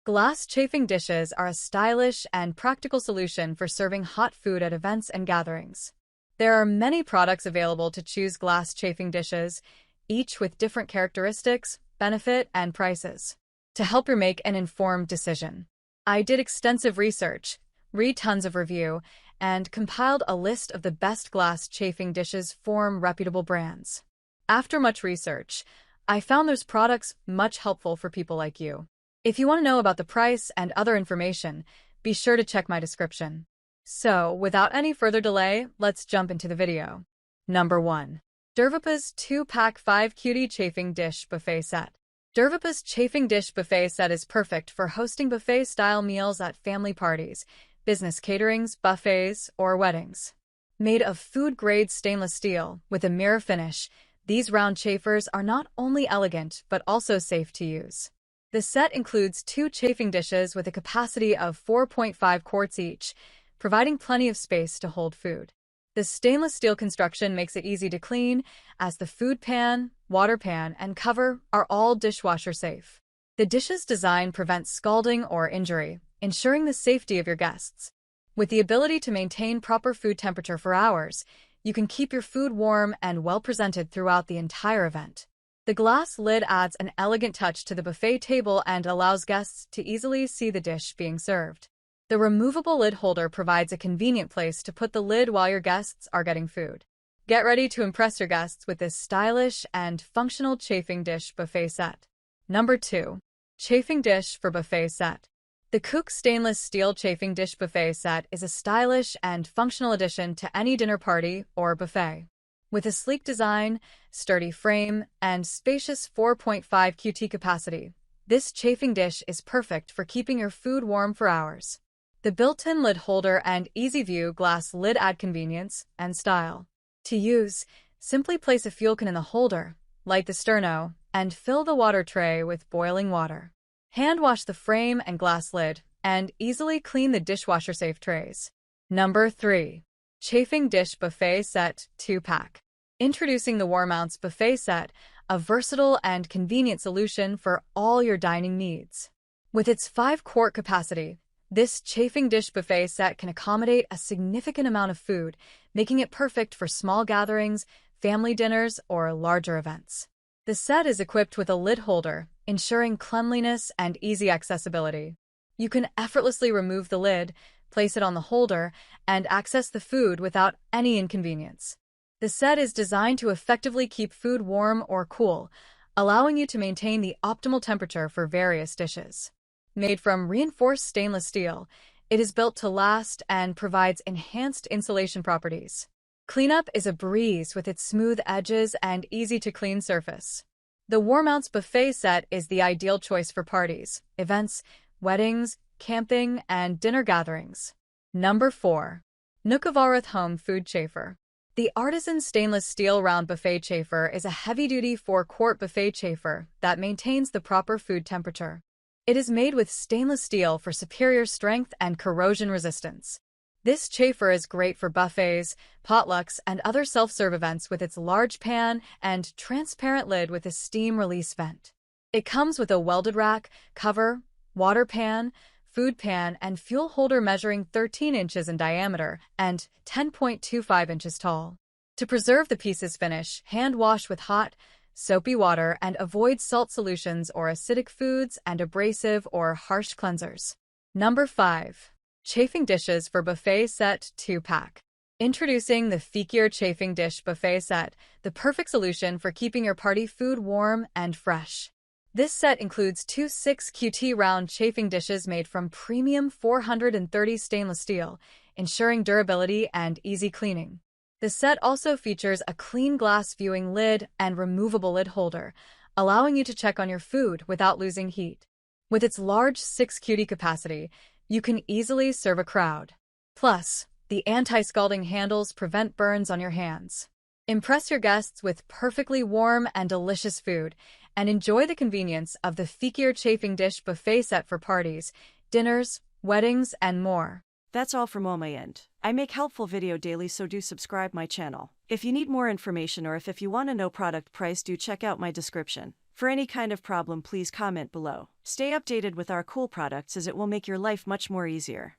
Glass chafing dishes are a stylish and practical solution for serving hot food at events and gatherings. There are many products available to choose glass chafing dishes, each with different characteristics, benefit, and prices. To help you make an informed decision, I did extensive research, read tons of review, and compiled a list of the best glass chafing dishes from reputable brands. After much research, I found those products much helpful for people like you. If you want to know about the price and other information, be sure to check my description. So, without any further delay, let's jump into the video. Number 1. Dervapa's 2-pack 5 QD Chafing Dish Buffet Set. Dervapa's Chafing Dish Buffet Set is perfect for hosting buffet-style meals at family parties, business caterings, buffets, or weddings. Made of food-grade stainless steel with a mirror finish, these round chafers are not only elegant but also safe to use. The set includes 2 chafing dishes with a capacity of 4.5 quarts each, providing plenty of space to hold food. The stainless steel construction makes it easy to clean, as the food pan, water pan, and cover are all dishwasher safe. The dish's design prevents scalding or injury, ensuring the safety of your guests. With the ability to maintain proper food temperature for hours, you can keep your food warm and well-presented throughout the entire event. The glass lid adds an elegant touch to the buffet table and allows guests to easily see the dish being served. The removable lid holder provides a convenient place to put the lid while your guests are getting food. Get ready to impress your guests with this stylish and functional chafing dish buffet set. Number 2. Chafing Dish for Buffet Set. The Cook Stainless Steel Chafing Dish Buffet Set is a stylish and functional addition to any dinner party or buffet. With a sleek design, sturdy frame, and spacious 4.5 QT capacity, this chafing dish is perfect for keeping your food warm for hours. The built-in lid holder and easy-view glass lid add convenience and style. To use, simply place a fuel can in the holder, light the sterno, and fill the water tray with boiling water. Hand wash the frame and glass lid, and easily clean the dishwasher-safe trays. Number 3. Chafing Dish Buffet Set 2-pack. Introducing the Warm Ounce Buffet Set, a versatile and convenient solution for all your dining needs. With its 5-quart capacity, this chafing dish buffet set can accommodate a significant amount of food, making it perfect for small gatherings, family dinners, or larger events. The set is equipped with a lid holder, ensuring cleanliness and easy accessibility. You can effortlessly remove the lid, place it on the holder, and access the food without any inconvenience. The set is designed to effectively keep food warm or cool, allowing you to maintain the optimal temperature for various dishes. Made from reinforced stainless steel, it is built to last and provides enhanced insulation properties. Cleanup is a breeze with its smooth edges and easy-to-clean surface. The Warm Ounce Buffet Set is the ideal choice for parties, events, weddings, camping, and dinner gatherings. Number 4. Narth Home Food Chaffer. The Artisan Stainless Steel Round Buffet Chaffer is a heavy-duty 4-quart buffet chaffer that maintains the proper food temperature. It is made with stainless steel for superior strength and corrosion resistance. This chaffer is great for buffets, potlucks, and other self-serve events with its large pan and transparent lid with a steam release vent. It comes with a welded rack, cover, water pan, food pan, and fuel holder measuring 13 inches in diameter and 10.25 inches tall. To preserve the piece's finish, hand wash with hot, soapy water and avoid salt solutions or acidic foods and abrasive or harsh cleansers. Number 5. Chafing Dishes for Buffet Set 2-pack. Introducing the Fier Chafing Dish Buffet Set, the perfect solution for keeping your party food warm and fresh. This set includes 2 6QT round chafing dishes made from premium 430 stainless steel, ensuring durability and easy cleaning. The set also features a clean glass viewing lid and removable lid holder, allowing you to check on your food without losing heat. With its large 6QT capacity, you can easily serve a crowd. Plus, the anti-scalding handles prevent burns on your hands. Impress your guests with perfectly warm and delicious food, and enjoy the convenience of the Fier Chafing Dish Buffet Set for parties, dinners, weddings, and more. That's all from my end. I make helpful video daily, so do subscribe my channel. If you need more information or if you want to know product price, do check out my description. For any kind of problem, please comment below. Stay updated with our cool products as it will make your life much more easier.